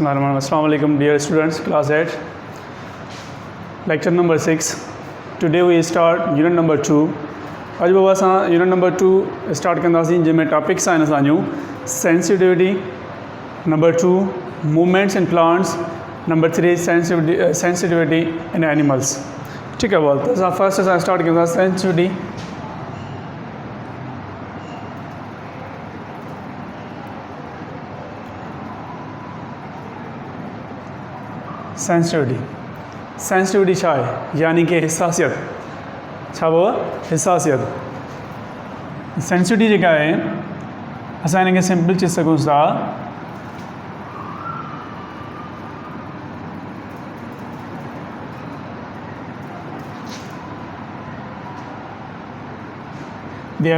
Assalamu alaikum dear students, class 8, lecture number 6. Today we start unit number 2. आज बाबा असां unit number 2 start कंदासीं जंहिंमें topics आहिनि असांजूं sensitivity, number 2 movements in plants, number 3 sensitivity in animals. ठीक है बोल, तो असां फर्स्ट असां स्टार्ट कंदा सेंसिटिविटी. सेंसिटिविटी छा आहे, यानी कि हिसासियत. छा वो हिसासियत. सेंसिटिविटी जेका आहे असां हिन खे सिंपल चई सघूं था the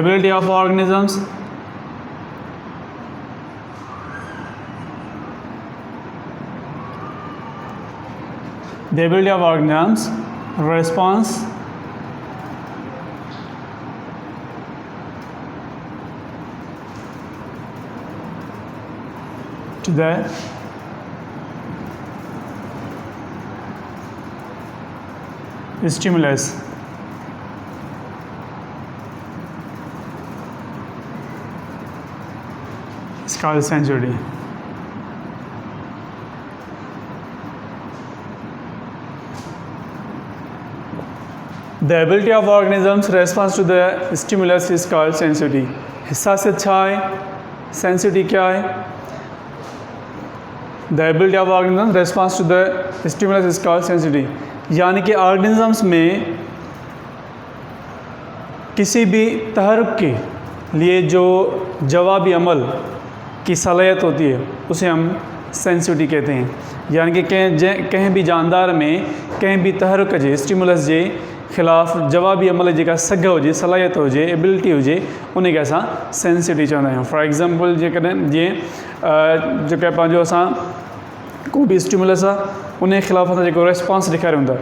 ability of organisms response to the stimulus. It's called sensitivity. The ability of organisms response to the stimulus is called sensitivity. हिसासियत छा आहे, sensitivity क्या है. The ability of organisms response to the stimulus is called sensitivity. यानी कि organisms में किसी भी तहरुक के लिए जो जवाबी अमल की सलाहियत होती है उसे हम सेंसिटिविटी कहते हैं. यानी कि कहीं भी जानदार में कहीं भी तहरुक जे स्टिमुलस जे ख़िलाफ़ जवाबी अमल जेका सघ हुजे, सलाहियत हुजे, एबिलिटी हुजे, उन खे असां सेंसिटिविटी चवंदा आहियूं. फॉर एग्ज़ाम्पल जेकॾहिं जीअं जेका पंहिंजो असां को बि स्टिमुलस आहे उन जे ख़िलाफ़ असां जेको रिस्पॉन्स ॾेखारियूं था,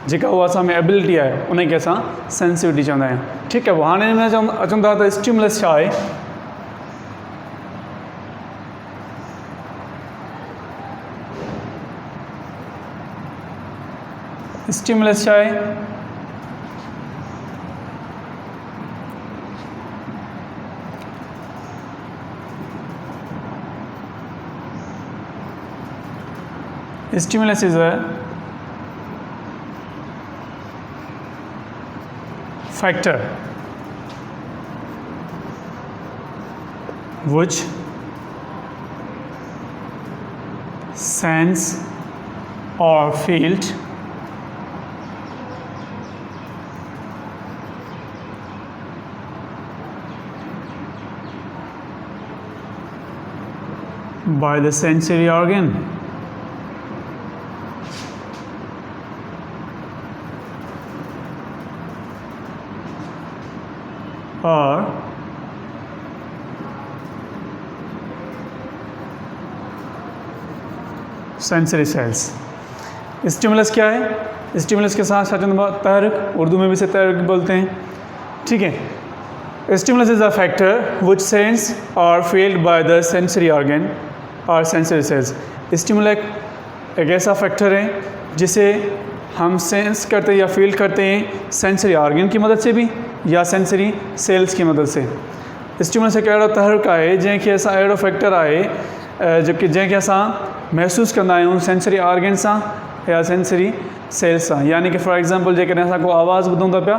जेका उहा असां में एबिलिटी आहे उन खे असां सेंसिटिविटी चवंदा आहियूं. ठीकु आहे. हाणे हिन में अचूं था त स्टिमुलस छा आहे. स्टिमुलस छा आहे. Stimulus is a factor which sense or field by the sensory organ or sensory cells. Stimulus क्या है. स्टिमुलस के साथ तहरुक, उर्दू में भी इसे तहरुक बोलते हैं. ठीक है. Stimulus is a factor which sense और field by the sensory organ और सेंसरी सेल्स. स्टिमुलस एक ऐसा फैक्टर है जिसे हम सेंस करते हैं या फील करते हैं सेंसरी ऑर्गन की मदद से भी या सेंसरी सेल्स की मदद से. स्टिमुलस एक अहिड़ो तहरुक आहे जंहिंखे असां अहिड़ो फैक्टर आहे जो कि जंहिंखे असां महसूसु कंदा आहियूं सेंसरी ऑर्गन सां या सेंसरी सेल्स सां. यानी कि फॉर एग्ज़ाम्पल जेकॾहिं असां को आवाज़ ॿुधूं था पिया,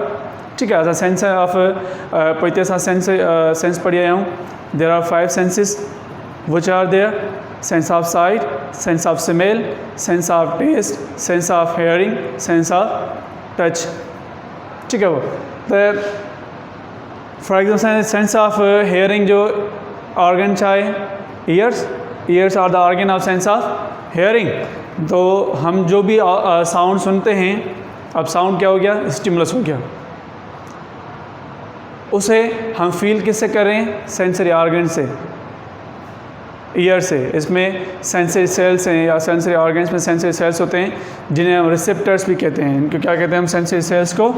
ठीकु आहे, असां सेंस ऑफ पोइ हिते असां सेंस पढ़ी आया आहियूं. There are 5 senses which are there. Sense of sight, sense of smell, sense of taste, sense of hearing, sense of touch. ठीकु आहे. वो त for example sense of hearing जो ऑर्गन छा आहे. Ears are the organ of sense of hearing. तो हम जो भी साउंड सुनते हैं, अब साउंड क्या हो गया, स्टिमुलस हो गया, उसे हम फील किससे करें, सेंसरी ऑर्गन से, ईयर से. इसमें सेंसरी सेल्स हैं या सेंसरी ऑर्गन्स में सेंसरी सेल्स होते हैं जिन्हें हम रिसेप्टर्स भी कहते हैं. इनको क्या कहते हैं हम सेंसरी सेल्स को.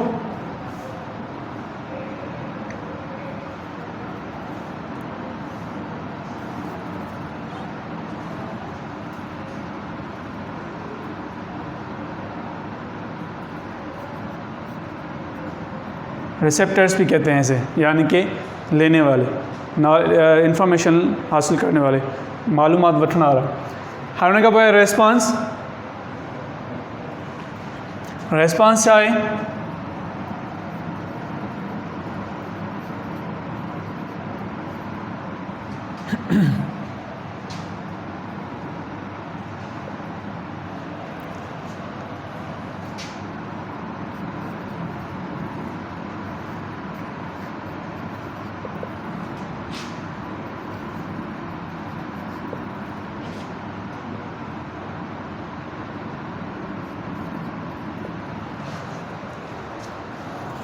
रिसेप्टर्स भी कहते हैं इसे, यानी कि लेने वाले, इंफॉर्मेशन हासिल करने वाले, मालूमात वठण वाला। हमने कहा पोइ रेस्पॉन्स, रेस्पॉन्स छा आहे?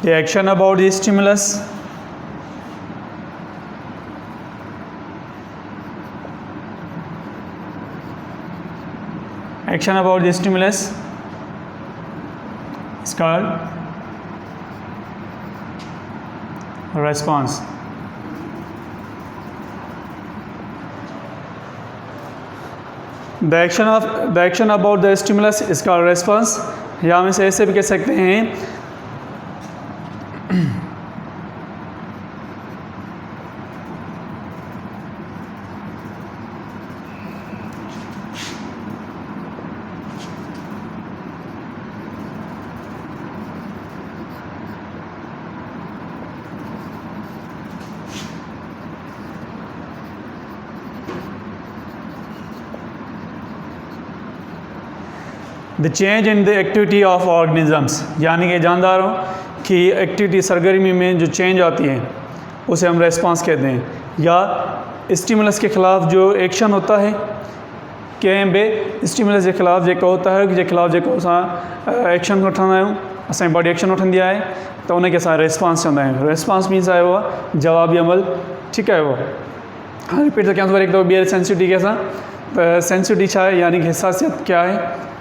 The action about the stimulus, action about the stimulus is called response. The action about the stimulus is called response, या हम इसे ऐसे भी कह सकते हैं the change in the activity of organisms, यानी कि जानदारों की एक्टिविटी सरगर्मी में जो चेंज आती है उसे हम रेस्पॉन्स कहते हैं। या स्टिमुलस के ख़िलाफ़ जो एक्शन होता है कंहिं बि स्टिमुलस के ख़िलाफ़ जेको होता है जे ख़िलाफ़ जेको असां एक्शन वठंदा आहियूं, असांजी बॉडी एक्शन वठंदी आहे त उनखे असां रेस्पॉन्स चवंदा आहियूं। रेस्पॉन्स मीन्स आयो आहे जवाबी अमल, ठीकु आहे। उहो हाणे रिपीट थो कयां वरी हिकु दफ़ो ॿीहर सेंसिटिविटी खे असां, त सेंसिटिविटी छा आहे, यानी कि हसासियत क्या है?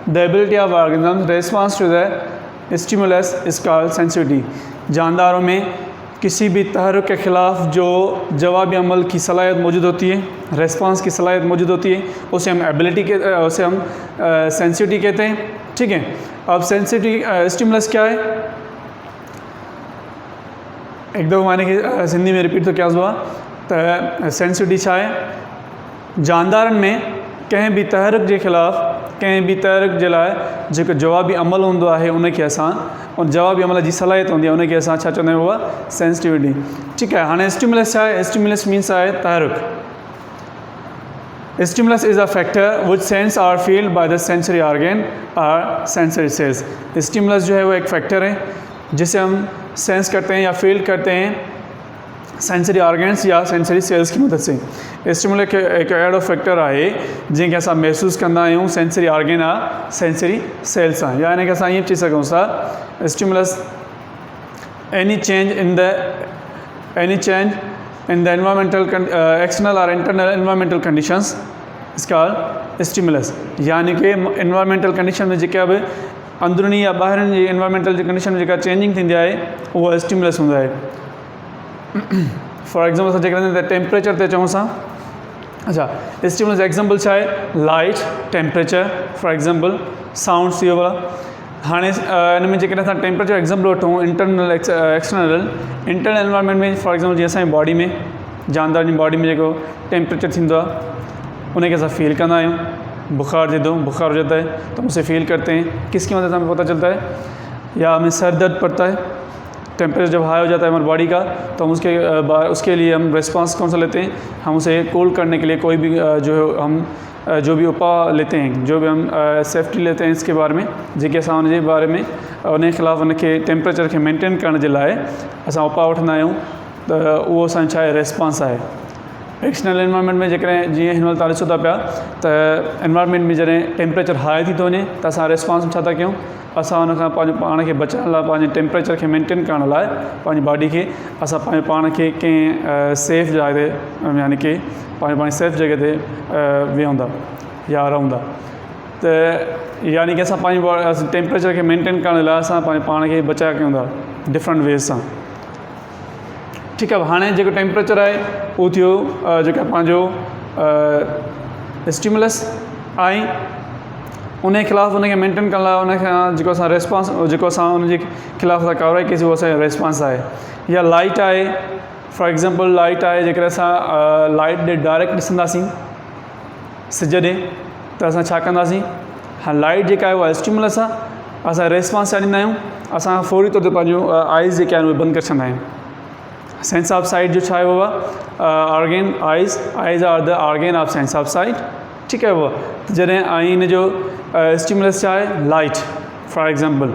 The ability of organism response to the stimulus is called sensitivity. जानदारों में किसी भी तहरुक के ख़िलाफ़ जो जवाबी अमल की सलाहियत मौजूद होती है, रेस्पॉन्स की सलाहियत मौजूद होती है, उसे हम एबिलिटी के उसे हम सेंसिटिविटी कहते हैं, ठीक है। अब सेंसिटिविटी स्टिमुलस क्या है, एक दफ़ो माने कि सिंधी में रिपीट तो क्या हुआ, तो सेंसिटिविटी छा है? जानदारनि में कंहिं बि तहरुक के ख़िलाफ़, कंहिं बि तहरुक जे लाइ जेको जवाबी अमल हूंदो आहे उनखे असां, उन जवाबी अमल जी सलाहियत हूंदी आहे उनखे असां छा चवंदा आहियूं? उहा सेंसिटिविटी, ठीकु आहे। हाणे स्टिमुलस छा आहे? स्टिमुलस मीन्स आहे तहरुक। Stimulus is a factor which sense are field by the sensory organ और सेंसरी सेल्स। स्टिमुलस जो है वो एक फैक्टर है जिसे हम सेंस करते हैं या फील करते हैं सेंसरी ऑर्गन्स या सेंसरी सेल्स की मदद से। स्टिमुलस एक अहिड़ो फैक्टर आहे जंहिंखे असां महसूसु कंदा आहियूं सेंसरी ऑर्गन या सेंसरी सेल्स सां, या इनखे असां ईअं चई सघूं था stimulus any change in the environmental external और internal environmental conditions is called stimulus. यानी कि एनवायरमेंटल कंडीशन में जेका बि अंदरूनी या ॿाहिरि जी एनवायरमेंटल जी कंडीशन में जेका चेंजिंग थींदी आहे उहा स्टिमुलस हूंदा आहे। फॉर एग्जाम्पल असां जेकॾहिं टेम्परेचर ते चऊं असां, अच्छा स्टिमुलस एग्जाम्पल छा आहे? Light, temperature, for example sounds इहो वारा। हाणे इन में जेकॾहिं असां टेम्परेचर एग्जाम्पल वठूं, इंटरनल एक्सटर्नल, इंटरनल एनवायरमेंट में फॉर एग्जाम्पल जीअं असांजी बॉडी में, जानदार जी बॉडी में जेको टेम्परेचर थींदो आहे उनखे असां फील कंदा आहियूं। बुखार दे दो, बुखार हो जाता है तो हम उसे फील करते हैं, किसकी मदद से हमें पता चलता है? या हमें सर दर्द पड़ता है, टेम्परेचर जब हाई हो जाता है हमारी बॉडी का तो हम उसके लिए हम रिस्पांस कौन सा लेते हैं? हम उसे कूल करने के लिए कोई भी जो भी उपाय लेते हैं, जो भी हम सेफ्टी लेते हैं इसके बारे में, जेके असां उनजे बारे में उन ख़िलाफ़ उनखे टेम्परेचर खे मेंटेन करण जे लाइ असां उपाय वठंदा आहियूं, त उहो असांजो छा आहे? रिस्पांस आहे। एक्सटर्नल एनवायरमेंट में जेकॾहिं जीअं हिन महिल तव्हां ॾिसो था पिया त एनवायरमेंट में जॾहिं टेम्परेचर हाई थी थो वञे त असां रिस्पांस छा था कयूं? असां उन खां पंहिंजे पाण खे बचाइण लाइ, पंहिंजे टेम्परेचर खे मेंटेन करण लाइ पंहिंजी बॉडी खे असां पंहिंजे पाण खे कंहिं सेफ जाइ ते, यानी कि पंहिंजी सेफ जॻह ते वेहूं था या रहूं था। त यानी कि असां पंहिंजी टेम्परेचर खे मेंटेन करण लाइ असां पंहिंजे पाण खे बचाए कयूं था डिफरेंट वेज़ सां, ठीकु आहे। हाणे जेको टेम्परेचर आहे उहो थियो जेका पंहिंजो स्टिमुलस, ऐं उन खिलाफ़ उनखे मेंटेन करण लाइ उनखे जेको असां रेस्पॉन्स जेको असां उनजे खिलाफ़ असां कार्रवाई कईसीं उहो असांजो रेस्पॉन्स आहे। या लाइट आहे, फॉर एग्ज़ाम्पल लाइट आहे, जेकर असां लाइट ॾे डायरेक्ट ॾिसंदासीं सिज ॾे त असां छा कंदासीं, हा लाइट जेका आहे उहा स्टिमुलस आहे, असां रेस्पॉन्स छा ॾींदा आहियूं, असां फौरी तौर ते पंहिंजूं आइज़ जेके आहिनि उहे बंदि करे छॾंदा आहियूं। सेंस ऑफ साइट जो छा आहे उहा organ eyes are the organ of sense of sight, ठीकु आहे। उहा जॾहिं ऐं इन जो स्टिमुलस छा आहे, लाइट। फॉर एग्ज़ाम्पल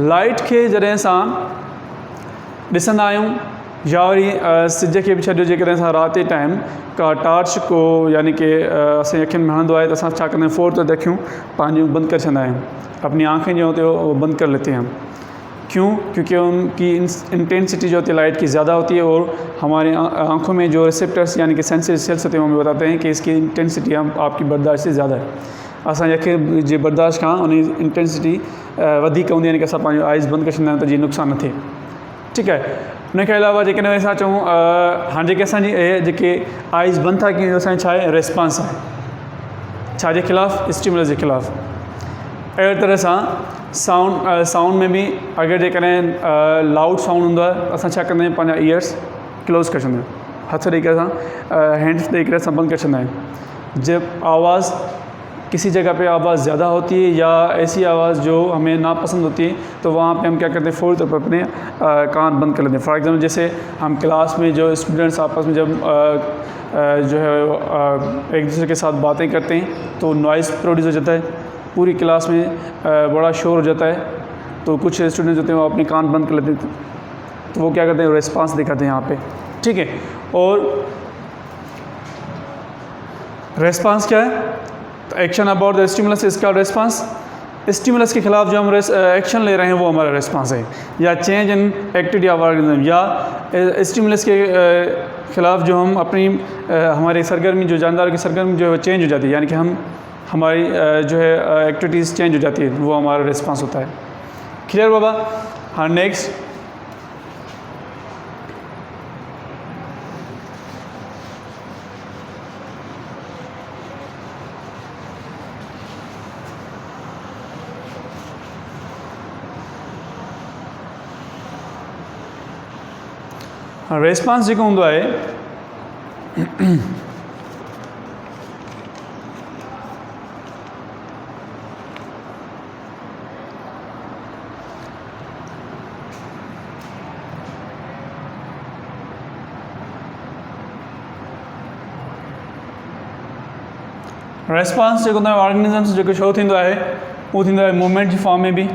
लाइट खे जॾहिं असां ॾिसंदा आहियूं या वरी सिज खे बि छॾियो, जेकॾहिं असां राति जे टाइम का टॉर्च को यानी कि असांजी अखियुनि में हणंदो आहे त असां छा कंदा आहियूं, फ़ौर ते अखियूं पंहिंजूं बंदि करे छॾंदा आहियूं, अपनी आँखें जो होते वो बंद कर लेते हैं हम। क्यों? क्योंकि उनकी इंटेंसिटी जो होती है लाइट की ज़्यादा होती है और हमारे आँखों में जो रिसेप्टर्स यानी कि सेंसरी सेल्स होते हैं वो हमें बताते हैं कि इसकी इंटेंसिटी हम आपकी बर्दाश्त से ज़्यादा है। असांजी अखि जे बर्दाश्त खां उन इंटेंसिटी वधीक हूंदी, यानी कि असां पंहिंजो आइज़ बंदि करे छॾींदा आहियूं त जीअं नुक़सानु न थिए, ठीकु आहे। उनखे अलावा जेकॾहिं असां चऊं हाणे जेके असांजी जेके आइज़ बंदि था कयूं, असांजो छा आहे, रेस्पॉन्स आहे, छाजे खिलाफ़ु, स्टिमुलस जे खिलाफ़ु। अहिड़ी तरह सां साउंड में बि अगरि जेकॾहिं लाउड साउंड हूंदो आहे असां छा कंदा आहियूं, पंहिंजा ईयर्स क्लोज़ करे छॾंदा आहियूं, हथ ॾेई करे असां हैंड्स ॾेई करे असां बंदि करे छॾंदा आहियूं। जब आवाज़ किसी जगह पे आवाज़ ज़्यादा होती है या ऐसी आवाज़ जो हमें नापसंद होती है तो वहाँ पे हम क्या करते हैं, फ़ौरी तौर पर अपने कान बंद कर लेते हैं। फॉर एग्ज़ाम्पल जैसे हम क्लास में जो स्टूडेंट्स आपस में जब जो है एक दूसरे के साथ बातें करते हैं तो नॉइज़ प्रोड्यूस हो जाता है, पूरी क्लास में बड़ा शोर हो जाता है, तो कुछ स्टूडेंट्स होते हैं वो अपने कान बंद कर लेते हैं, तो वो क्या करते हैं, रेस्पॉन्स दिखाते हैं यहाँ पे, ठीक है। और रेस्पॉन्स क्या है, तो एक्शन अबाउट द स्टिमुलस इसका रेस्पॉन्स, स्टिमुलस के खिलाफ जो हम एक्शन ले रहे हैं वो हमारा रेस्पॉन्स है। या change in activity of organism, या स्टिमुलस के खिलाफ जो हम अपनी हमारी सरगर्मी जो जानदार की सरगर्मी जो है चेंज हो जाती है, यानी कि हम हमारी जो है एक्टिविटीज़ चेंज हो जाती है, वो हमारा रिस्पांस होता है। क्लियर बाबा? हाँ, नेक्स्ट रेस्पॉन्स जेको हूंदो आहे रेस्पॉन्स जेको हूंदो आहे ऑर्गेनिज़म्स जेको शो थींदो आहे उहो थींदो आहे मूवमेंट जी फॉर्म में भी,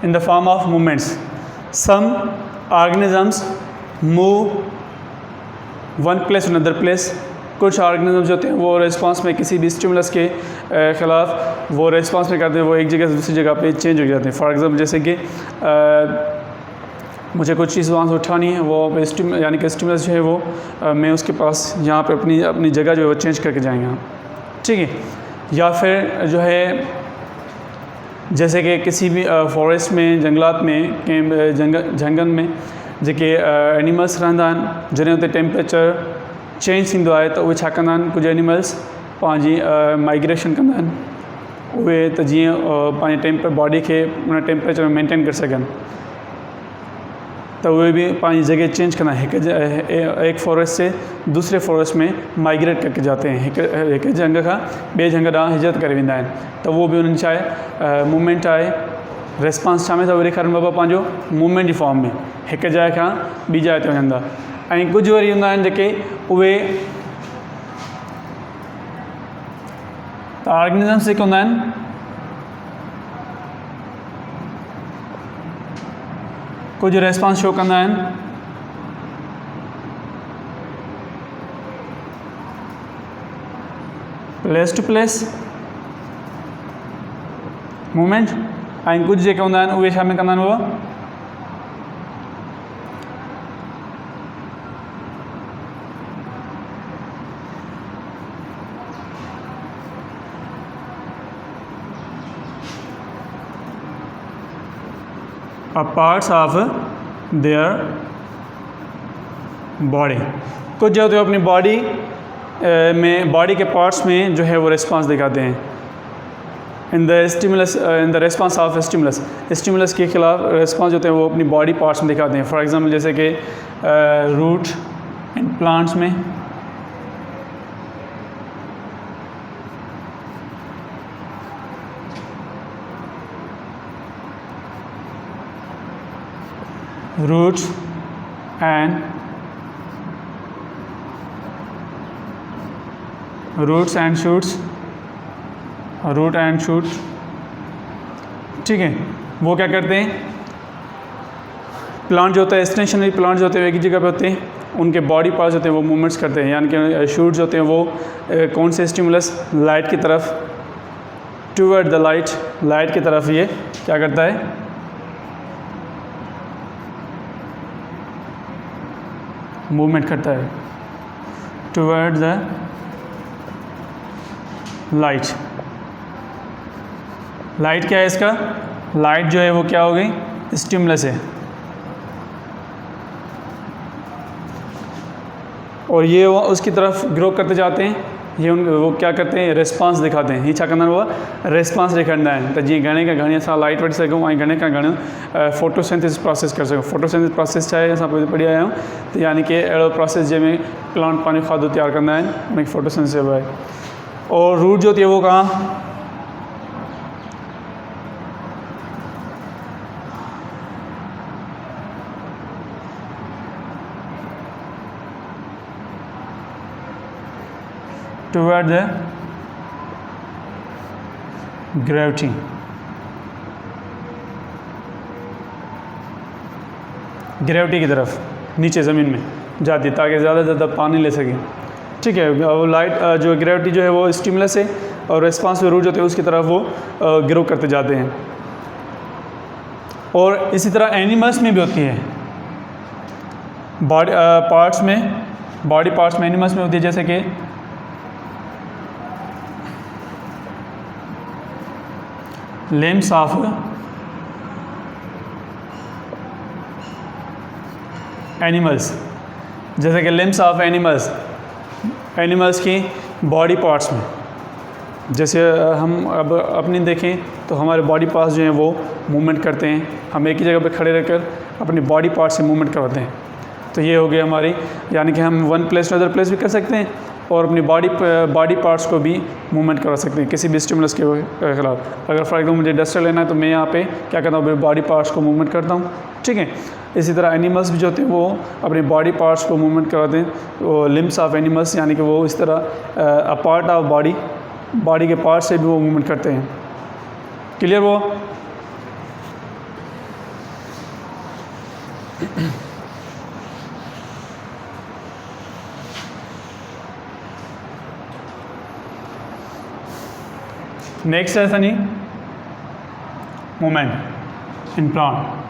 in the form of movements. Some organisms move one place to another place. कुछ ऑर्गेनिजम्स होते हैं वो रेस्पॉन्स में किसी भी स्टिमुलस के ख़िलाफ़ वो रेस्पॉन्स में करते हैं, वो एक जगह से दूसरी जगह पे चेंज हो जाते हैं। फॉर एग्जांपल जैसे कि मुझे कुछ चीज़ वहाँ से उठानी है, वो यानी कि स्टिमुलस जो है वो मैं उसके पास यहाँ पे अपनी जगह जो है वो चेंज करके जाएंगे हम, ठीक है। या फिर जो है जैसे कि किसी भी फॉरेस्ट में, जंगलात में, कंहिं झंगनि में जेके एनिमल्स रहंदा आहिनि, जॾहिं हुते टेम्परेचर चेंज थींदो आहे त उहे छा कंदा आहिनि, कुझु एनिमल्स पंहिंजी माइग्रेशन कंदा आहिनि, उहे त जीअं पंहिंजे बॉडी खे उन टेम्परेचर में मेंटेन करे सघनि, त उहे बि पंहिंजी जगह चेंज कंदा आहिनि, एक फॉरेस्ट से दूसरे फॉरेस्ट में माइग्रेट करके जाते हैं, हिकु जंग खां ॿिए जंग ॾांहुं हिजरत करे वेंदा आहिनि, त उहो बि उन्हनि छा आहे मूवमेंट आहे। रेस्पॉन्स छा में था ॾेखारनि बाबा, पंहिंजो मूवमेंट जी फॉर्म में, हिकु जाइ खां ॿी जाइ ते वञंदा। ऐं कुझु वरी हूंदा आहिनि जेके उहे त ऑर्गेनिज़म्स जेके हूंदा आहिनि कुछ रेस्पॉन्स शो कंदा आहिनि, प्लेस टू प्लेस मूवमेंट, ऐं कुछ जेके हूंदा आहिनि उहे छा में कंदा आहिनि, उहो parts of their body। कुछ जो होते हैं अपनी बॉडी में बॉडी के पार्ट्स में जो है वो रिस्पांस दिखाते हैं in the stimulus, in the response of stimulus. Stimulus के खिलाफ रिस्पांस होते हैं वो अपनी बॉडी पार्ट्स में दिखाते हैं। फॉर एग्जांपल जैसे कि रूट इन प्लांट्स में, roots and shoots, root and shoot, ठीक है। वो क्या करते हैं, प्लांट जो होता है, स्टेशनरी प्लांट जो होते हैं एक ही जगह पे होते हैं, उनके बॉडी पार्ट्स होते हैं वो मूवमेंट्स करते हैं। यानी कि शूट्स होते हैं वो कौन से स्टिमुलस, लाइट की तरफ, टूवर्ड द लाइट, लाइट की तरफ ये क्या करता है, मूवमेंट करता है टूवर्ड द लाइट। लाइट क्या है इसका, लाइट जो है वो क्या हो गई, स्टिमुलस है, और ये वो उसकी तरफ ग्रो करते जाते हैं। ये वो क्या करते हैं, रिस्पांस दिखाते हैं। ही छा कंदा वो रिस्पांस ॾेखारींदा आहिनि त जीअं घणे खां घणी असां लाइट वठी सघूं ऐं घणे खां घणो फोटोसिंथेसिस प्रोसेस करे सघूं। फोटोसिंथेसिस प्रोसेस छा आहे, असां पढ़ी आया आहियूं, त यानी कि अहिड़ो प्रोसेस जंहिंमें प्लांट पंहिंजो खाधो तयारु कंदा आहिनि, उनखे फोटोसिंथेसिस चइबो आहे। और रूट जो थी है वो कहाँ, टूवर्ड द ग्रेविटी, ग्रेविटी की तरफ नीचे ज़मीन में जाती है ताकि ज़्यादा से ज़्यादा पानी ले सकें, ठीक है। वो लाइट जो ग्रेविटी जो है वो स्टिमुलस है और रिस्पांस जो रूट होते हैं उसकी तरफ वो ग्रो करते जाते हैं। और इसी तरह एनिमल्स में भी होती है, बॉडी पार्ट्स में, बॉडी पार्ट्स में एनिमल्स में होती है, जैसे कि लिम्स ऑफ एनिमल्स, जैसे कि लिम्स ऑफ एनिमल्स, एनिमल्स की बॉडी पार्ट्स में। जैसे हम अब अपनी देखें तो हमारे बॉडी पार्ट्स जो हैं वो मूवमेंट करते हैं, हम एक ही जगह पर खड़े रहकर अपनी बॉडी पार्ट से मूवमेंट करवाते हैं। तो ये हो गया हमारी, यानी कि हम one place to other place भी कर सकते हैं और अपनी बॉडी पार्ट्स को भी मूवमेंट करा सकते हैं किसी भी स्टिमुलस के खिलाफ। अगर फॉर एग्जाम्पल मुझे डस्टर लेना है तो मैं यहाँ पे क्या करता हूँ, बॉडी पार्ट्स को मूवमेंट करता हूँ, ठीक है। इसी तरह एनिमल्स भी जो होते हैं वो अपने बॉडी पार्ट्स को मूवमेंट कराते हैं। वो लिम्स ऑफ एनिमल्स यानी कि वो इस तरह अ पार्ट ऑफ बॉडी के पार्ट से भी वो मूवमेंट करते हैं। क्लियर वो? नेक्स्ट है Sunny movement in plant.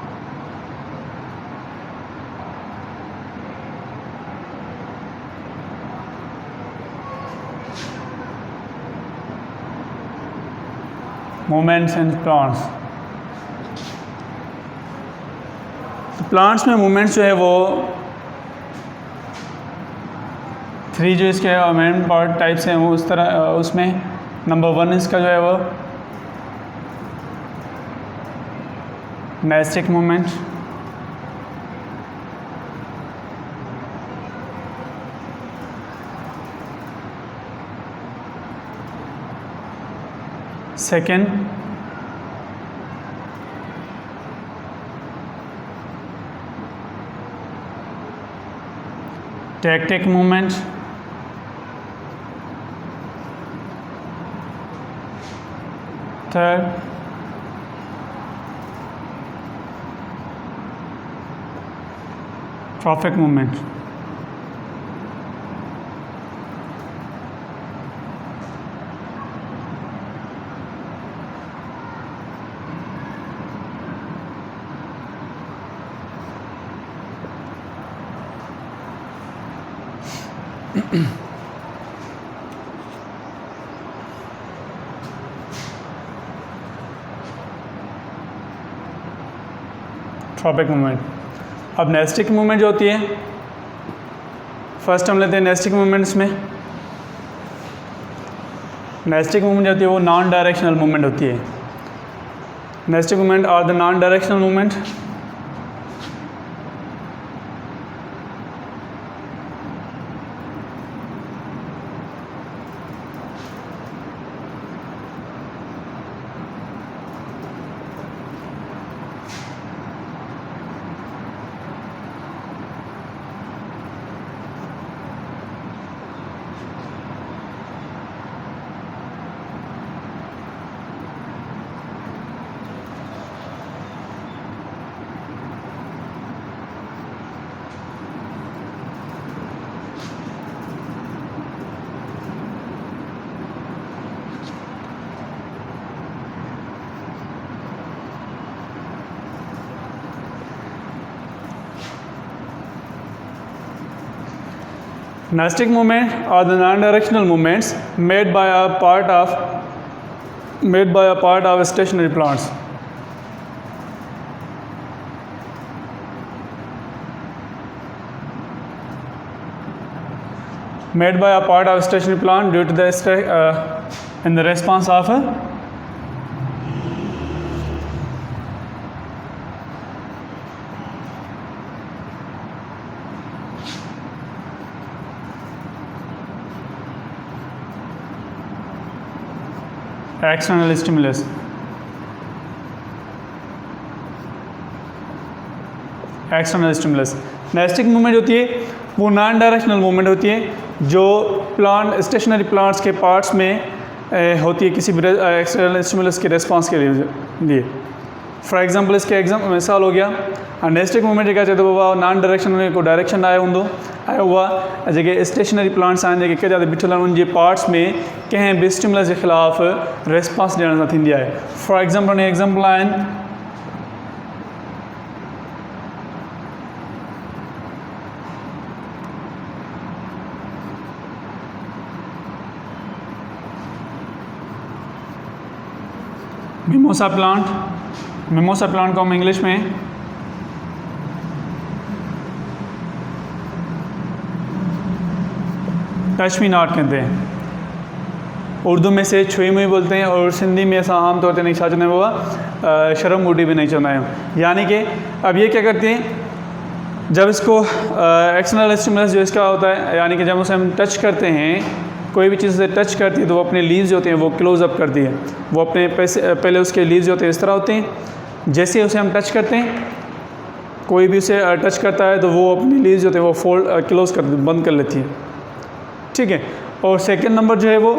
Movements in plants, तो प्लांट्स में मूवमेंट्स जो है वो 3 जो इसके मेन पार्ट टाइप्स हैं वो उस तरह, उसमें नंबर 1 इसका जो है वो meristic movement, second tactic movement, third trophic movement. Tropic movement. अब नेस्टिक मूवमेंट जो होती है, फर्स्ट हम लेते हैं नेस्टिक मूवमेंट्स में नेस्टिक मूवमेंट होती है वो नॉन डायरेक्शनल मूवमेंट होती है। Nastic movement are the non directional movement Nastic movement are the non-directional movements made by a part of stationary plants. Made by a part of stationary plant due to the in the response of external stimulus. External stimulus. Nastic movement होती है वो non directional movement होती है जो plant stationery plants के parts में होती है किसी भी एक्सटर्नल स्टिमुलस के रिस्पांस के लिए। फॉर एग्जांपल इसके मिसाल हो गया नेस्टिक मूवमेंट जेका चए तो नॉन डायरेक्शन को डायरेक्शन आयो हूंदो ऐं उहा जेके स्टेशनरी प्लांट्स आहिनि जेके किथे बीठल आहिनि उन जे पार्ट्स में कंहिं बि स्टिमुलस जे ख़िलाफ़ रिस्पांस ॾियण सां थींदी आहे। फॉर एग्जांपल एग्जांपल आहिनि मिमोसा प्लांट को हम इंग्लिश में टच मी नॉट कहते हैं। उर्दू में से छुई मुई बोलते हैं और सिंधी में ऐसा आम तौर पर नहीं चवंदा आहियूं बाबा शर्म बूटी भी नहीं चवंदा आहियूं। यानी कि अब ये क्या करते हैं जब इसको एक्सटर्नल स्टिमुलस जो इसका होता है यानी कि जब उसे हम टच करते हैं कोई भी चीज़ से टच करती है तो वो अपने लीव्स जो होते हैं वो क्लोज अप करती है। वो अपने पहले उसके लीव्स जो होते हैं इस तरह होते हैं। जैसे उसे हम टच करते हैं कोई भी उसे टच करता है तो वो अपने लीव्स जो होते हैं वो फोल्ड क्लोज कर बंद कर लेती है। ठीक है। और सेकंड नंबर जो है वो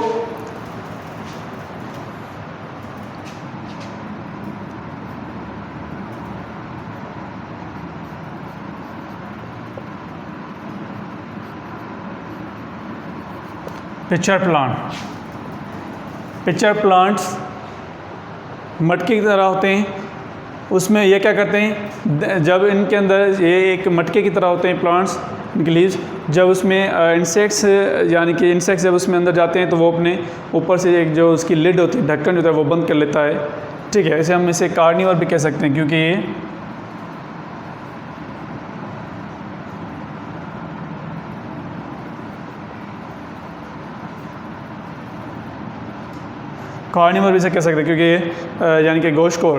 पिक्चर प्लांट्स मटके की तरह होते हैं। उसमें ये क्या करते हैं जब इनके अंदर ये एक मटके की तरह होते हैं प्लांट्स इनके लीव्स जब उसमें इंसेक्ट्स यानी कि इंसेक्ट्स जब उसमें अंदर जाते हैं तो वो अपने ऊपर से एक जो उसकी लिड होती है ढक्कन जो होता है वो बंद कर लेता है। ठीक है। इसे हम इसे कार्निवर भी कह सकते हैं क्योंकि ये कार्निवर भी से कह सकते हैं क्योंकि ये यानी कि गोश्तखोर।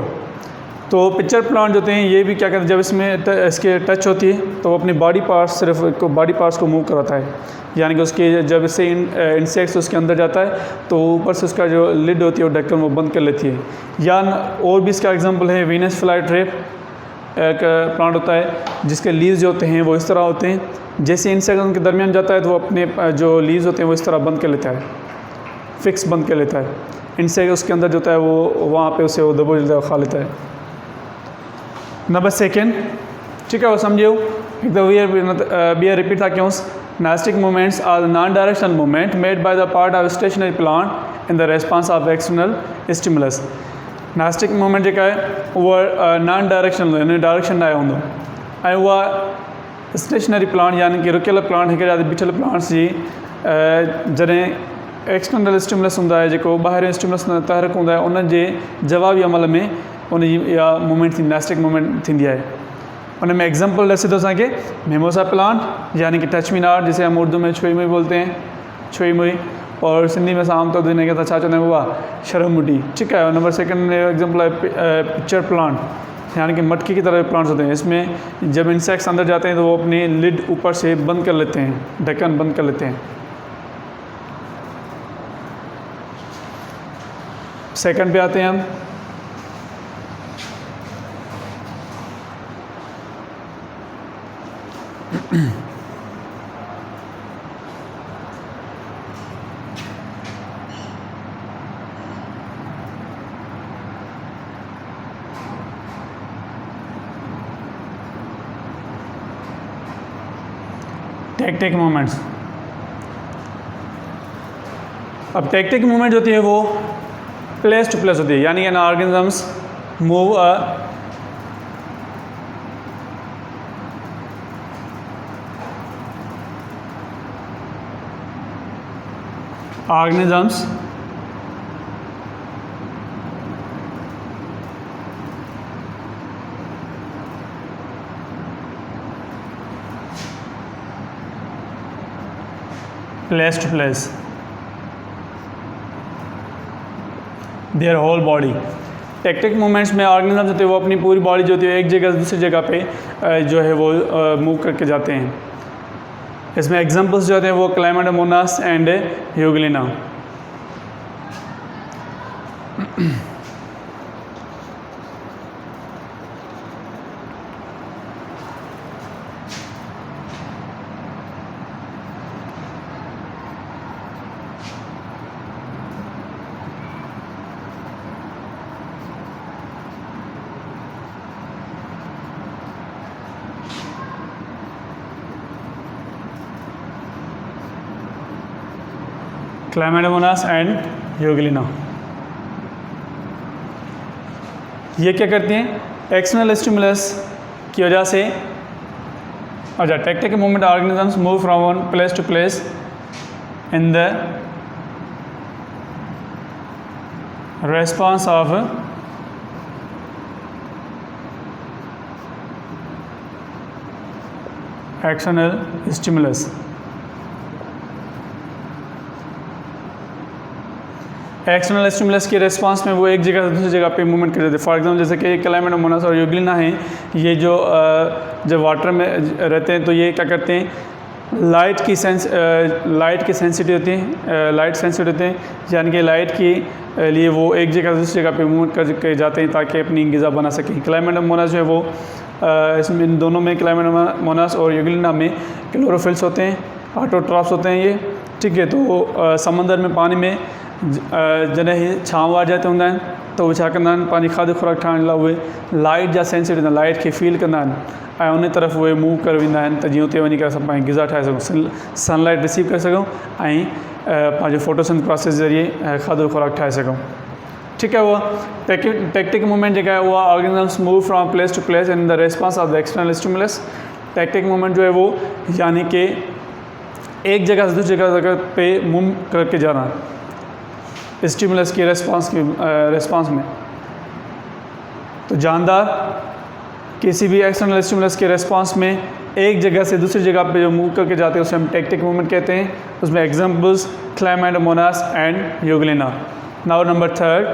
तो पिक्चर प्लांट जो होते हैं ये भी क्या करते हैं जब इसमें इसके टच होती है तो वो अपनी बॉडी पार्ट्स सिर्फ बॉडी पार्ट्स को मूव कराता है। यानी कि उसके जब इससे इंसेक्ट्स उसके अंदर जाता है तो ऊपर से उसका जो लिड होती है वो ढक्कन वो बंद कर लेती है। या और भी इसका एग्जांपल है वीनस फ्लाई ट्रैप एक प्लांट होता है जिसके लीव्स जो होते हैं वो इस तरह होते हैं। जैसे इंसेक्ट उनके दरमियान जाता है तो वो अपने जो लीव्स होते हैं वो इस तरह बंद कर लेता है फिक्स बंद कर लेता है। इंसेक्ट उसके अंदर जो होता है वो वहाँ पे उसे वो दबोच लेता है खा लेता है। नंबर सेकेंड ठीक है वो समझिए एक दफ़ा बी रिपीट था क्यों nastic movements are non directional movement made by the part of stationary plant in the response of external stimulus. Nastic movement जेका है उहा नॉन डायरेक्शनल यानी डायरेक्शन न हूंदो ऐं उहा स्टेशनरी प्लांट यानी कि रुकियल प्लांट हिकु हंधि बीठल प्लांट्स जी जॾहिं एक्सटर्नल स्टिमुलस हूंदा आहे जेको ॿाहिरियों स्टिमुलस तहरक हूंदा आहे उन जे जवाबी अमल में उन जी इहा मूवमेंट नेस्टिक मूवमेंट थींदी आहे। उन में एग्जांपल ॾसे थो असांखे मिमोसा प्लांट यानी कि टच मी नॉट जिसे हम उर्दू में छुई मुई बोलते हैं छुई मुई और सिंधी में आम तौर ते छा चवंदा आहियूं उहा शर्ममुंडी, ठीक है। नंबर सेकंड एग्जाम्पल है पिक्चर प्लांट, यानी कि मटकी की तरह प्लांट्स होते हैं। इसमें जब इंसेक्ट्स अंदर जाते हैं तो वो अपनी लिड ऊपर से बंद कर लेते हैं, ढक्कन बंद कर लेते हैं। सेकंड पे आते हैं हम, टेक्टिक मूवमेंट्स। अब टेक्टिक मूवमेंट होती है वो प्लेस टू प्लेस होती है, यानी कि organisms move organisms place to place their whole body। Tactic movements में ऑर्गेनिजम्स होते हैं वो अपनी पूरी बॉडी जो होती है एक जगह से दूसरी जगह पे जो है वो मूव करके जाते हैं। इसमें एग्जांपल्स जो होते हैं वो क्लाइमेडोमोनास एंड यूग्लिना। क्लाइमेडोमोनास एंड यूग्लिना ये क्या करती हैं? एक्सटर्नल स्टिमुलस की वजह से अच्छा tactic movement organisms move from one place to place in the response of external stimulus. External stimulus के रिस्पांस में वो एक जगह से दूसरी जगह पे मूवमेंट कर देते हैं। फॉर एग्जांपल जैसे कि क्लाइमेडोमोनास और यूग्लिना हैं, ये जो जब वाटर में रहते हैं तो ये क्या करते हैं, लाइट की सेंसिटिव होती हैं, लाइट सेंसिटिव होते हैं, यानी कि लाइट के लिए वो एक जगह से दूसरी जगह पे मूवमेंट कर जाते हैं ताकि अपनी ग़िज़ा बना सकें। क्लाइमेडोमोनास जो है वो इसमें इन दोनों में क्लाइमेडोमोनास और यूग्लिना में क्लोरोफिल्स होते हैं, ऑटोट्रॉफ्स होते हैं ये, ठीक है। तो समंदर में पानी में जॾहिं ही छांव वार जाते हूंदा आहिनि त उहे छा कंदा आहिनि, पंहिंजी खाधो खुराक ठाहिण लाइ उहे लाइट जा सेंसिटिव हूंदा आहिनि, लाइट खे फील कंदा आहिनि ऐं उन तरफ़ उहे मूव करे वेंदा आहिनि त जीअं उते वञी करे असां पंहिंजी ग़िज़ा ठाहे सघूं, सनलाइट रिसीव करे सघूं ऐं पंहिंजो फोटोसिंथेसिस प्रोसेस ज़रिए खाधो खुराक ठाहे सघूं, ठीकु आहे। उहा टेक्टिक मूवमेंट जेका आहे उहा organisms move from place to place in the response of the external stimulus. Tactic movement जो है वो यानी कि एक जगह से दूसरी जगह पे मूव करके जाना स्टिमुलस के रिस्पांस में। तो जानदार किसी भी एक्सटर्नल स्टिमुलस के रिस्पांस में एक जगह से दूसरी जगह पे जो मूव करके जाते हैं उसे हम टेक्टिक मूवमेंट कहते हैं। उसमें examples chlamydomonas and euglena. Now number third,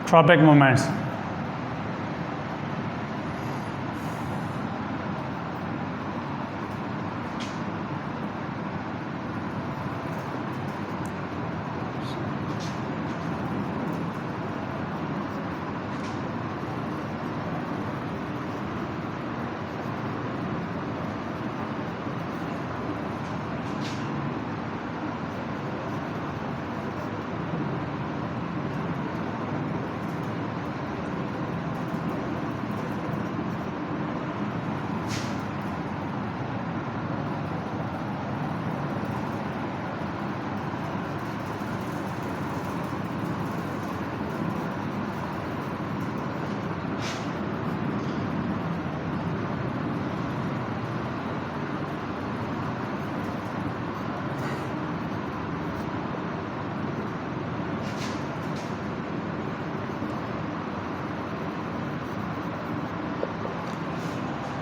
tropic movements.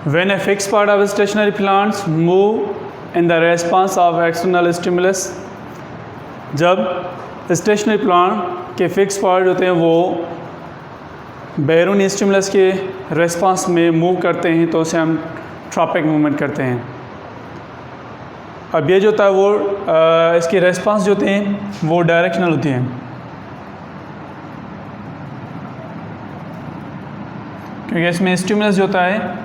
When a fixed part of stationary plants move in the response of external stimulus, जब स्टेशनरी प्लांट के फिक्स पार्ट होते हैं वो बैरूनी स्टिमुलस के रेस्पॉन्स में मूव करते हैं तो उसे हम ट्रॉपिक मूवमेंट करते हैं। अब ये जो होता है वो इसके रेस्पॉन्स जो होते हैं वो डायरेक्शनल होती हैं, क्योंकि इसमें स्टिमुलस जो होता है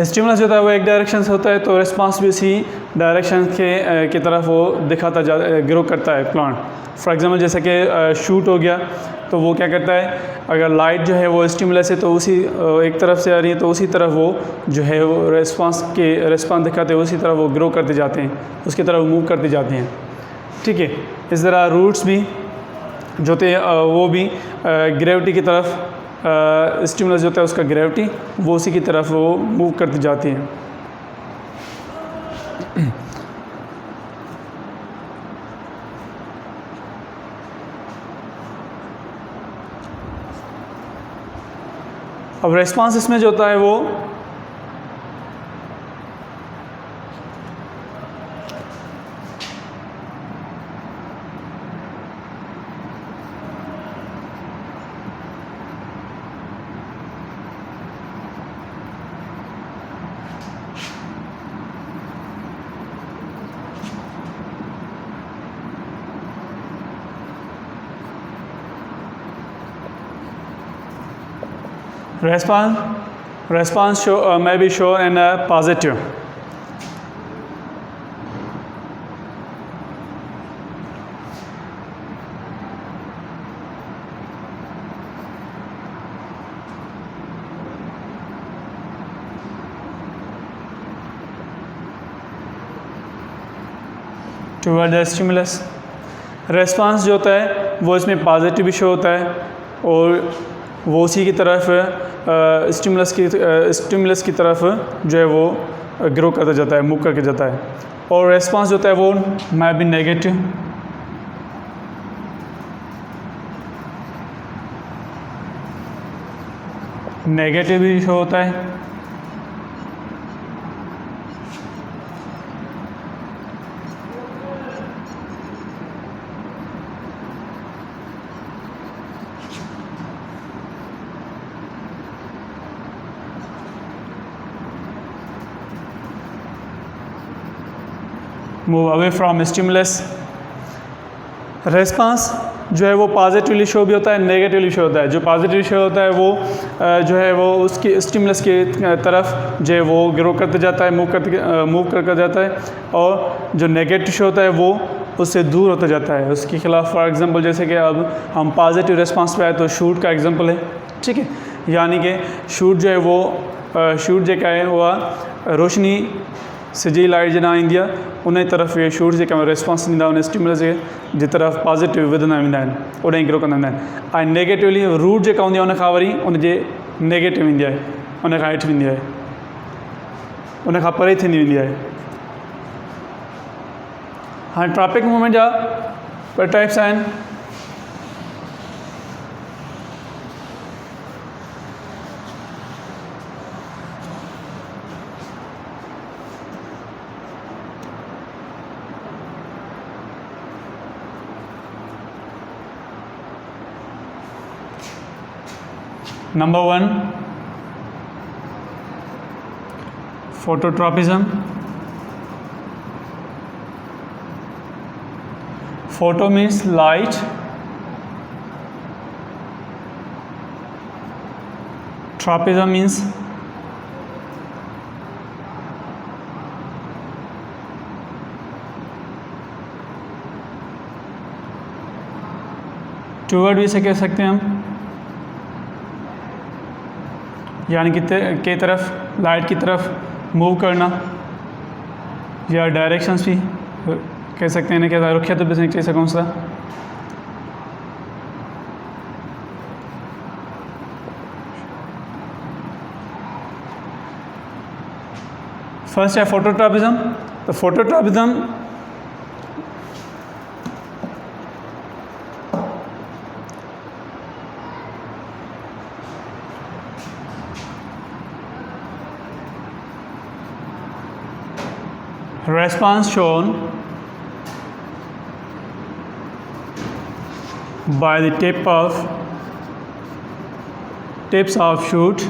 स्टिमुलस जो होता है वो एक डायरेक्शन से होता है तो रिस्पांस भी उसी डायरेक्शन की तरफ वो दिखाता ग्रो करता है प्लांट। फॉर एग्जांपल जैसे कि शूट हो गया तो वो क्या करता है, अगर लाइट जो है वो स्टिमुलस है तो उसी एक तरफ से आ रही है तो उसी तरफ वो जो है वो रिस्पांस दिखाते हैं, उसी तरफ वो ग्रो करते जाते हैं, उसकी तरफ मूव करते जाते हैं। ठीक है, इस तरह रूट्स भी जो थे वो भी ग्रेविटी की तरफ स्टिमुलस जो होता है उसका ग्रेविटी वो उसी की तरफ वो मूव करती जाती हैं। अब रेस्पॉन्स इसमें जो होता है वो response may be shown in a positive. Toward the stimulus, response जो होता है वो इसमें पॉजिटिव भी शो होता है और वो उसी की तरफ स्टिमुलस की तरफ जो है वो ग्रो करता जाता है, मूव करके जाता है। और रेस्पॉन्स जो होता है वो मैं भी नेगेटिव भी शो होता है। Move away from stimulus, response जो है वो पॉजिटिवली शो भी होता है, नेगेटिवली शो होता है। जो पॉजिटिवली शो होता है वो जो है वो उसकी स्टिमुलस की तरफ जो है वो ग्रो करते जाता है, मूव करके जाता है। और जो नेगेटिव शो होता है वो उससे दूर होता जाता है, उसके खिलाफ। फॉर एग्जांपल जैसे कि अब हम पॉजिटिव रेस्पॉन्स पे आए तो शूट का एग्जांपल है, ठीक है। यानी कि शूट जो है वो शूट जो है वो रोशनी से जी लाइट जना ईंदी आहे उन तरफ़ ये शूट जेका रेस्पॉन्स ॾींदा उन स्टिमुलस जे तरफ़ पॉजिटिव विधंदा वेंदा आहिनि, उन ई ग्रो कंदा वेंदा आहिनि। ऐं नेगेटिवली रूट जेका हूंदी आहे उन खां वरी उन जे नेगेटिव ईंदी आहे, उन खां हेठि वेंदी आहे, उन खां परे थींदी वेंदी आहे। हाणे ट्रॉपिक मूवमेंट जा ॿ टाइप्स आहिनि। Number 1, phototropism. Photo means light, tropism means toward भी इसे कह सकते हैं हम, यानी कि के तरफ, लाइट की तरफ मूव करना, या डायरेक्शंस भी कह सकते हैं क्या रुख्या तो बेसिक से कौन सा। फर्स्ट है फोटोट्रॉपिज्म। तो phototropism response shown by the tips of shoot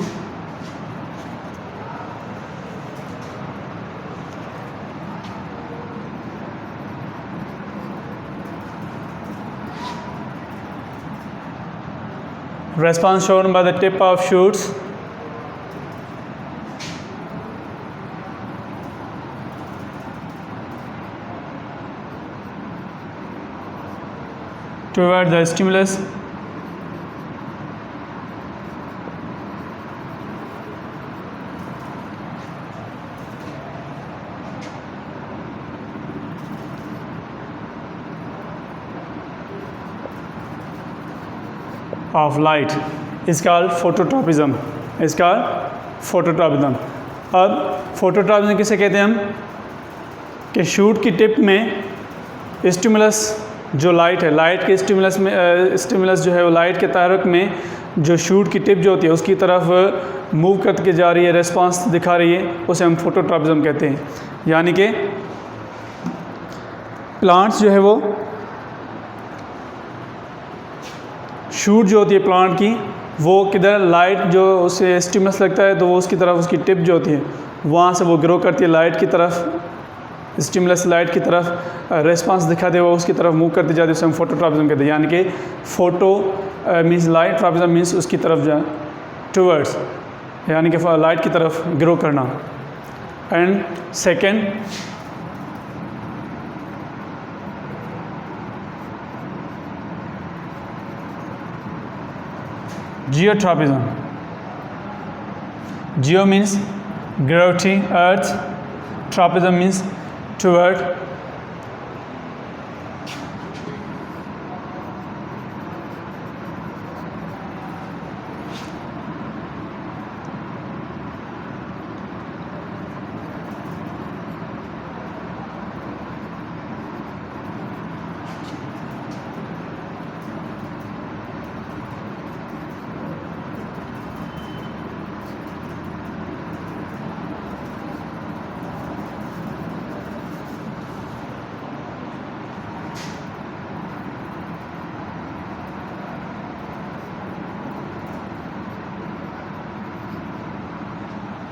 response shown by the tip of shoots toward the stimulus of light is called phototropism, is called phototropism। अब फोटोट्रॉपिज्म किसे कहते हैं हम कि शूट की टिप में स्टिमुलस जो लाइट है, लाइट के स्टिमुलस जो है वो लाइट के तहरुक में जो शूट की टिप जो होती है उसकी तरफ मूव करके जा रही है, रेस्पॉन्स दिखा रही है, उसे हम फोटोट्रॉपिज्म कहते हैं। यानी कि प्लांट्स जो है वो शूट जो होती है प्लांट की, वो किधर लाइट जो उसे स्टिमुलस लगता है तो वो उसकी तरफ उसकी टिप जो होती है वहाँ से वो ग्रो करती है लाइट की तरफ, स्टिमुलस लाइट की तरफ रेस्पॉन्स दिखाते हुए उसकी तरफ मूव करती जाती है, उसे हम फोटोट्रॉपिज्म कहते हैं। यानी कि photo means light, tropism means उसकी तरफ जा टूवर्ड्स, यानी कि लाइट की तरफ ग्रो करना। And second geotropism. Jio means gravity earth, tropism means toward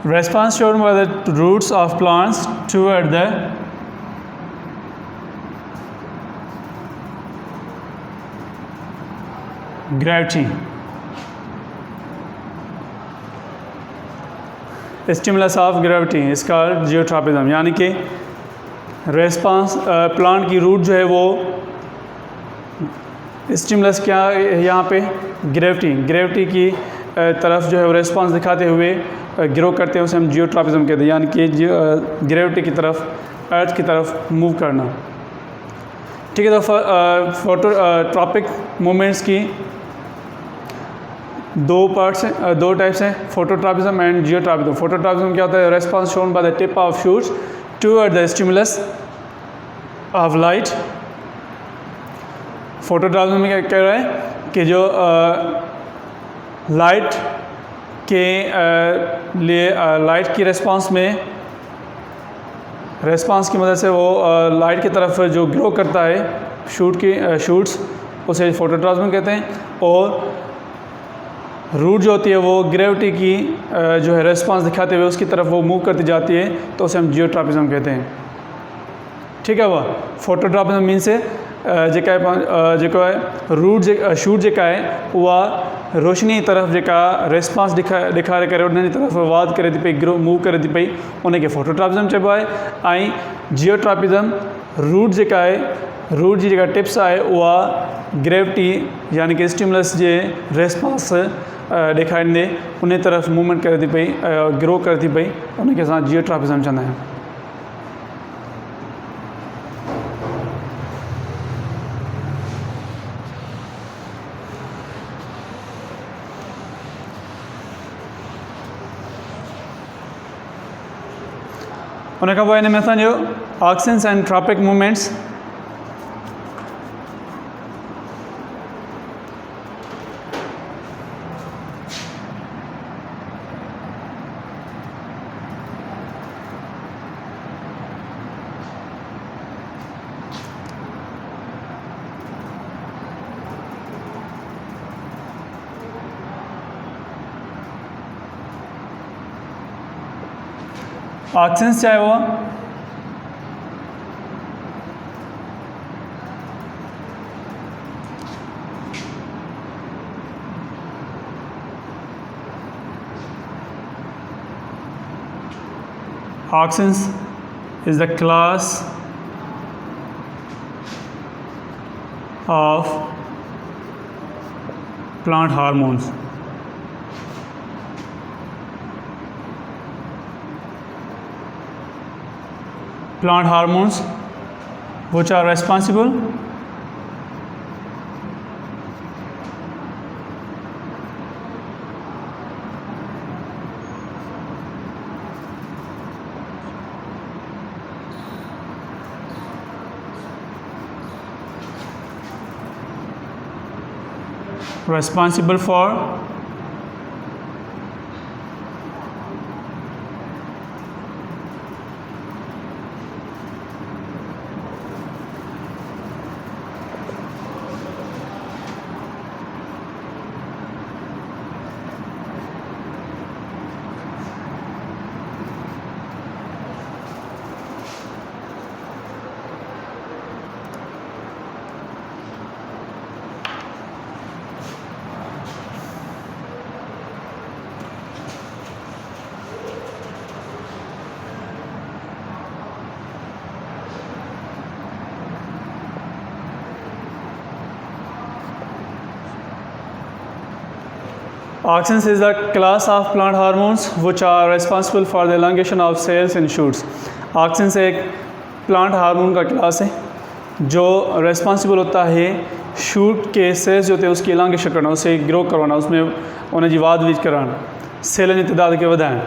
response shown by the roots of plants toward the gravity, stimulus of gravity is called geotropism। यानी कि रेस्पॉन्स प्लांट की root जो है वो stimulus क्या यहाँ पे ग्रेविटी की तरफ जो है वो रेस्पॉन्स दिखाते हुए ग्रो करते हैं, उसे हम जियोट्रॉपिज्म कहते हैं। यानी कि ग्रेविटी की तरफ, अर्थ की तरफ मूव करना। ठीक है, तो फोटोट्रॉपिक मूवमेंट्स की दो टाइप्स हैं, फोटोट्रॉपिज्म एंड जियोट्रॉपिज्म। फोटोट्रॉपिज्म क्या होता है? Response shown by the tip of shoots toward the stimulus of light. Phototropism में क्या कह रहा है कि जो लाइट के लिए लाइट की रेस्पॉन्स की मदद से वो लाइट की तरफ जो ग्रो करता है शूट्स, उसे फोटोट्रॉपिज्म कहते हैं। और रूट जो होती है वो ग्रेविटी की जो है रेस्पॉन्स दिखाते हुए उसकी तरफ वो मूव करती जाती है, तो उसे हम जियोट्रॉपिज्म कहते हैं। ठीक है, वह फोटोट्रॉपिज्म मीन्स जेको है रूट शूट जेका है उहा रोशनी की तरफ जेका रेस्पॉन्स ॾेखारे करे उन जी तरफ वाध करे थी पई, ग्रो मूव करे थी पई, उनखे फोटोट्रॉपिज्म चइबो आहे। ऐं जियोट्रॉपिज्म रूट जेका आहे, रूट जी जेका टिप्स आहे उहा ग्रेविटी यानी कि स्टिमुलस जे रेस्पॉन्स ॾेखारींदे उन तरफ़ मूवमेंट करे थी पई, ग्रो करे थी पई, उनखे असां जियोट्रॉपिज़म चवंदा आहियूं। उन खां पोइ हिन में असांजो auxins and tropic movements. Auxins चाहे वो auxins is the class of plant hormones. Plant hormones which are responsible for Auxins is the class of plant hormones which are responsible for the elongation of cells and shoots. Auxins एक plant hormone का class है जो responsible होता है shoot के sales जो होते हैं उसकी elongation करना, उसे ग्रो करवाना, उसमें उन्हें वाद विज कराना, सेल जी तदाद खे वधाइण।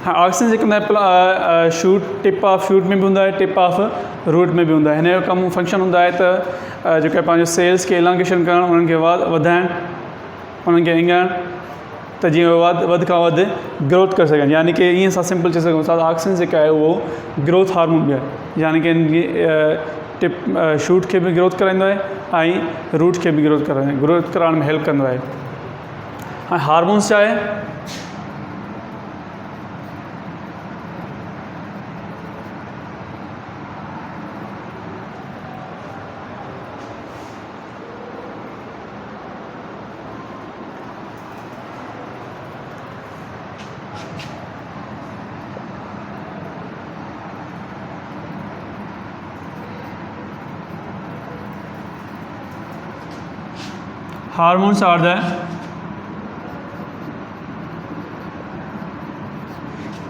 हाँ, ऑक्सिन जेको हूंदा शूट टिप ऑफ शूट में भी हूंदा है, टिप ऑफ रूट में भी हूंदा है। हिन जो कमु फंक्शन हूंदा है त जेको पंहिंजो सेल्स खे elongation करणु, उन्हनि खे वधाइण, उन्हनि खे हींगण त जीअं वधि खां वधि ग्रोथ करे सघनि। यानी कि ईअं असां सिंपल चई सघूं था ऑक्सिन जेका आहे उहो ग्रोथ हार्मोन बि आहे, यानी कि टिप शूट खे बि ग्रोथ कराईंदो आहे ऐं रूट खे बि ग्रोथ कराइण में हेल्प कंदो आहे। हाणे हार्मोन्स छा आहे? Hormones are the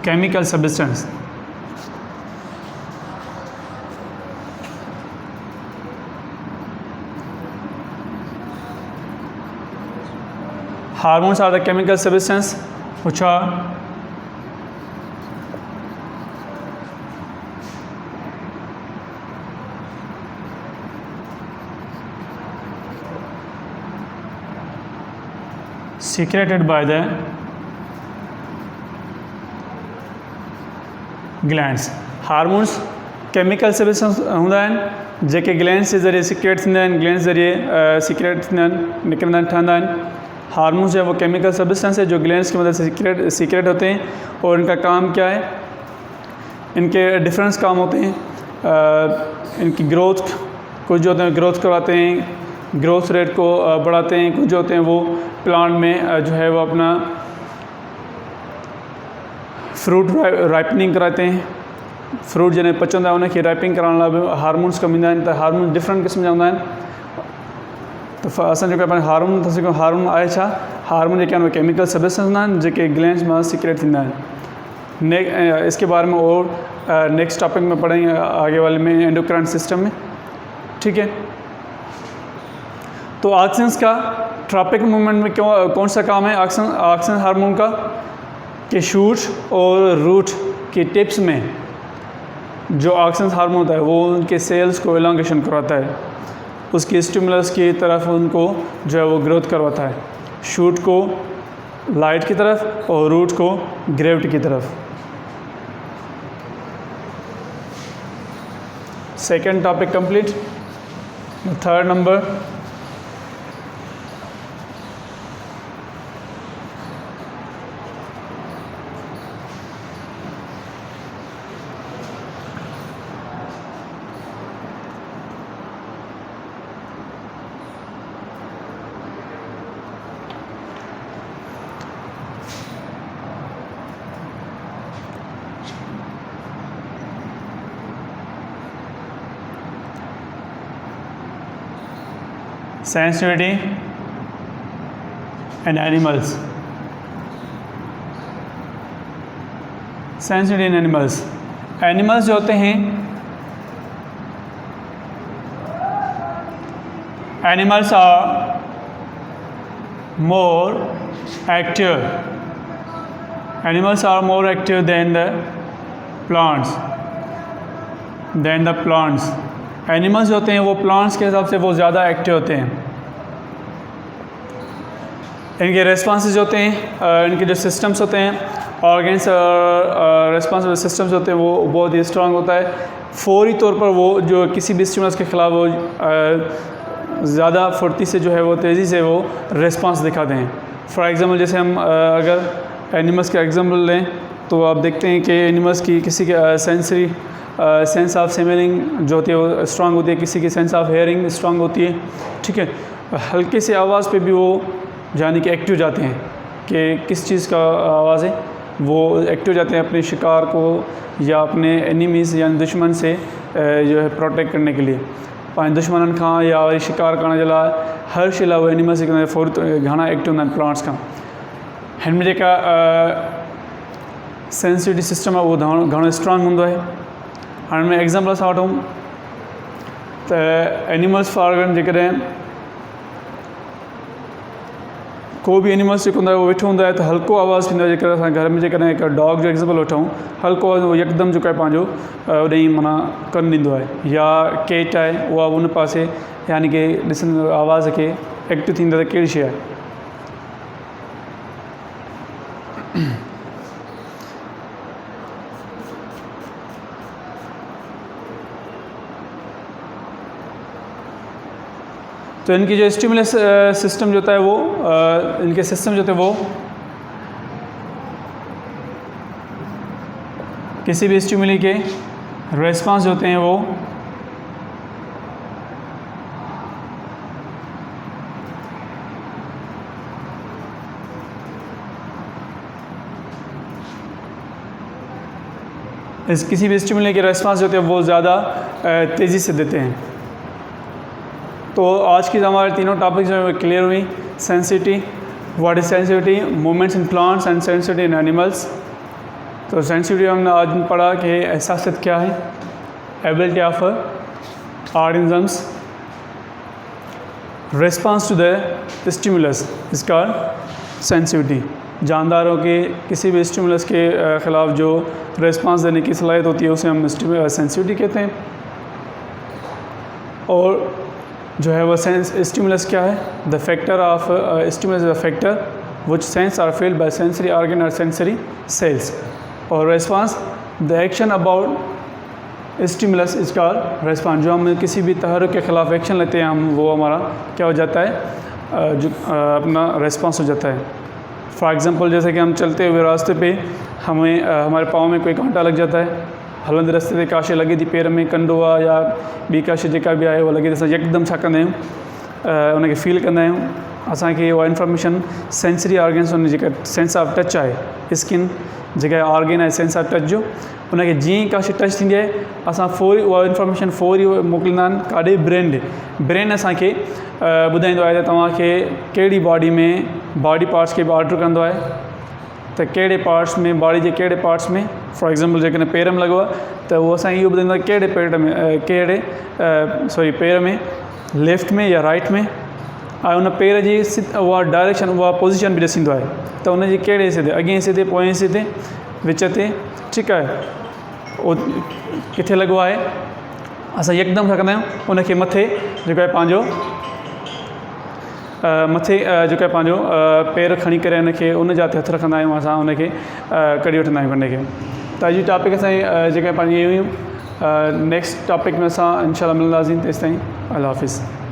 chemical substance hormones are the chemical substance which are secreted by the glands. Hormones chemical substance हूंदा आहिनि जेके ग्लैंड्स जे ज़रिए सिक्रेट थींदा आहिनि, ग्लैंड्स ज़रिए सिक्रेट थींदा आहिनि, निकिरंदा आहिनि, ठहंदा आहिनि। हार्मोन्स जो वो केमिकल सब्सटेंस है जो ग्लैंड्स की मदद से सीक्रेट होते हैं और इनका काम क्या है? इनके डिफरेंस काम होते हैं। इनकी ग्रोथ, कुछ जो होते हैं ग्रोथ करवाते हैं, ग्रोथ रेट को बढ़ाते हैं, कुछ जो होते हैं वो प्लांट में जो है वो अपना फ्रूट राइपनिंग कराते हैं, फ्रूट जॾहिं पचंदा उनखे रैपिंग करण लाइ बि हार्मोन्स कमु ईंदा आहिनि। त हार्मोन डिफरेंट क़िस्म जा हूंदा आहिनि। त असां जेको आहे हार्मोन था सघूं, हार्मोन आहे छा? हार्मोन जेके आहिनि उहे केमिकल सब्सटेंस हूंदा आहिनि जेके ग्लैंड्स मां सीक्रेट थींदा आहिनि। इसके बारे में और नेक्स्ट टॉपिक में पढ़ेंगे आगे वाले में, एंडोक्राइन सिस्टम में। ठीक है, तो ऑक्सिन्स का ट्रॉपिक मूवमेंट में कौन सा काम है ऑक्सिन हार्मोन का? कि शूट और रूट के टिप्स में जो ऑक्सिन हार्मोन होता है वो उनके सेल्स को एलोंगेशन करवाता है, उसकी स्टिमुलस की तरफ उनको जो है वो ग्रोथ करवाता है, शूट को लाइट की तरफ और रूट को ग्रेविटी की तरफ। Second topic complete. Third number, sensitivity and animals। sensitivity in animals, animals जो होते हैं, animals are more active, animals are more active than the plants, animals जो होते हैं वो प्लांट्स के हिसाब से वो ज़्यादा एक्टिव होते हैं। इनके रेस्पॉन्सेज होते हैं, इनके जो सिस्टम्स होते हैं, ऑर्गेन्स रेस्पॉन्सिबल सिस्टम्स होते हैं, वो बहुत ही स्ट्रांग होता है। फौरी तौर पर वो जो किसी भी स्टिमुलस के ख़िलाफ़ वो ज़्यादा फुर्ती से जो है वो तेज़ी से वो रेस्पॉन्स दिखाते हैं। फॉर एग्ज़ाम्पल जैसे हम अगर एनिमल्स का एग्ज़ाम्पल लें तो आप देखते हैं कि एनिमल्स की किसी के सेंसरी सेंस ऑफ स्मेलिंग जो होती है वो स्ट्रांग होती है, किसी की सेंस ऑफ हेयरिंग स्ट्रांग होती है। ठीक है, हल्की सी आवाज़ पे भी वो जाने कि एक्टिव जाते हैं कि किस चीज़ का आवाज़ है, वो एक्टिव जाते हैं अपने शिकार को या अपने एनिमीज़ यानी दुश्मन से जो है प्रोटेक्ट करने के लिए। पाण दुश्मन खां या वरी शिकार करण जे लाइ हर शइ लाइ उहे एनिमल्स फौरी घणा एक्टिव हूंदा आहिनि प्लांट्स खां। हिन में जेका सेंसिटिविटी सिस्टम आहे उहो घणो स्ट्रांग हूंदो आहे। हाणे में एग्ज़ाम्पल असां वठूं त एनिमल्स फॉर जेकॾहिं को बि एनिमल्स जेको हूंदो आहे उहो वेठो हूंदो आहे त हल्को आवाज़ थींदो आहे। जेकर असां घर में जेकॾहिं हिकु डॉग जो एग्ज़ाम्पल वठूं, हल्को आवाज़ उहो यकदमि जेको आहे पंहिंजो ओॾे माना कन ॾींदो आहे। या केट आहे उहा उन पासे यानी कि ॾिसंदो आवाज़ खे एक्टिव थींदो त कहिड़ी शइ आहे। तो इनकी जो स्टिमुलस सिस्टम जो होता है वो इनके सिस्टम जो होते हैं वो किसी भी स्टिमुली के रेस्पॉन्स जो होते हैं वो किसी भी स्टिमुली के रेस्पॉन्स जो होते हैं वो ज़्यादा तेज़ी से देते हैं। तो आज की हमारे तीनों टॉपिक जो है क्लियर हुई। Sensitivity, what is sensitivity, movements in plants and sensitivity in animals. तो सेंसिटिविटी हमने आज पढ़ा कि एहसासियत क्या है, ability of organisms response to the stimulus is called sensitivity. जानदारों के किसी भी स्टिमुलस के ख़िलाफ़ जो रिस्पॉन्स देने की सलाहियत होती है उसे हम सेंसिटिविटी कहते हैं। और जो है वो स्टिमुलस क्या है, the factor of stimulus is a factor which sense are field by sensory organ और सेंसरी सेल्स। और response the action about stimulus is called response. जो हम किसी भी तहरीक के ख़िलाफ़ एक्शन लेते हैं हम, वो हमारा क्या हो जाता है, जो अपना रेस्पॉन्स हो जाता है। फॉर एग्ज़ाम्पल जैसे कि हम चलते हुए रास्ते पे हमें हमारे पाँव में कोई कांटा लग जाता है, हलंदे रस्ते ते का शइ लॻे थी पेर में, कंडो आहे या ॿी का शइ जेका बि आहे उहा लॻे थी, असां यकदमि छा कंदा आहियूं, उनखे फील कंदा आहियूं। असांखे उहा इंफॉर्मेशन सेंसरी ऑर्गन्स उन जेका सेंस ऑफ टच आहे, स्किन जेका ऑर्गन आहे सेंस आहे टच जो, उनखे जीअं ई का शइ टच थींदी आहे असां फौरी उहा इंफॉर्मेशन फौरी मोकिलींदा आहिनि काॾे ब्रेन ॾे। ब्रेन असांखे ॿुधाईंदो आहे त तव्हांखे कहिड़ी बॉडी में बॉडी पार्ट्स खे बि ऑर्डर कंदो आहे त कहिड़े पार्ट्स में बॉडी जे कहिड़े पार्ट्स में, फॉर एग्ज़ाम्पल जेकॾहिं पेर में लॻो आहे त उहो असांखे इहो ॿुधाईंदो आहे कहिड़े पेट में पेर में लेफ़्ट में या राइट में, ऐं उन पेर जी उहा डायरेक्शन उहा पोजीशन बि ॾिसींदो आहे त उनजी कहिड़े हिसे ते, अॻिए हिसे ते, पोएं हिसे ते, विच ते, ठीकु आहे, उहो किथे लॻो आहे। असां यकदमि छा कंदा आहियूं उनखे मथे जेको आहे पंहिंजो मथे जेको आहे पंहिंजो पेर खणी करे उनखे उन जा हथ रखंदा आहियूं, असां उनखे कढी वठंदा आहियूं उनखे। त अॼु टॉपिक असांजी जेके पंहिंजी हुयूं नेक्स्ट टॉपिक में असां इंशाल्लाह मिलंदासीं। तेसिताईं अल्लाह हाफ़िज़।